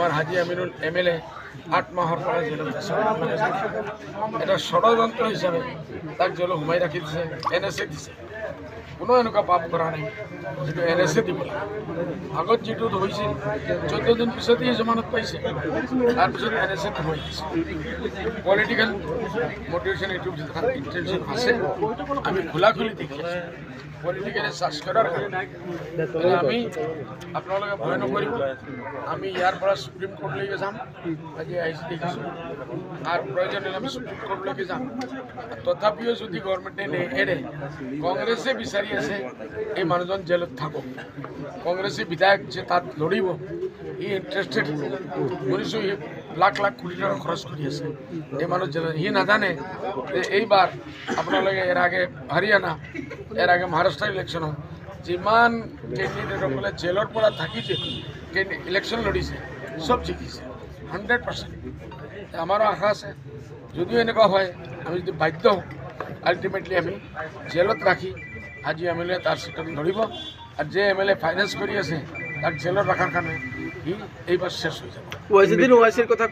আমার হাজি আমিনুল MLA 8 মাহর পরে জেলত আছে এটা ষড়যন্ত্র হিসাবে তাক জেল ঘুমাই রাখি দিছে NSA দিছে কোনো এনেকুৱা পাপ কৰা নাই যিটো NSA দিব লাগে আগত যিটো হৈছিল 14 দিন পিছতেই জমানত পাইছে তাৰপিছত NSA হৈ দিছে পলিটিক্যাল মোটিভেশন এইটো ইন্টেনশন আছে আমি খোলাখুলি দেখি আছোঁ পলিটিক্যালি চাৰ্জ কৰাৰ কাৰণে আমি আপোনালোকে ভয় নকৰিব আমি ইয়াৰ পৰা সুপ্ৰিম কোৰ্টলৈকে যাম আজি আহিছে দেখিছোঁ আৰু প্ৰয়োজন হ'লে আমি সুপ্ৰিম কোৰ্টলৈকে যাম তথাপিও যদি গভৰ্ণমেণ্টে নেৰে কংগ্ৰেছে বিচাৰি আছে এই মানুহজন জেলত থাকক কংগ্ৰেছী বিধায়ক যে তাত লড়িব ই ইণ্টাৰেষ্টেড শুনিছোঁ ই লাখ লাখ কোটি টকা খৰচ কৰি আছে এই মানুহ জেলত সি নাজানে যে এইবাৰ আপোনালোকে এৰ আগে হাৰিয়ানা এৰ আগে মহাৰাষ্ট্ৰ ইলেকশ্যন যিমান কেণ্ডিডেটসকলে জেলৰ পৰা থাকি যে ইলেকশ্যন লড়িছে সব জিকিছে 100%। আমাৰো আশা আছে যদিও এনেকুৱা হয় আমি যদি বাধ্য হওঁ আল্টিমেটলি আমি জেলত ৰাখি আজি MLA তাৰ চিটত লড়িব আৰু যে MLA ফাইনেন্স কৰি আছে তাক জেলত ৰখাৰ কাৰণে সি এইবাৰ শেষ হৈ যাব। ওয়াইসিৰ কথা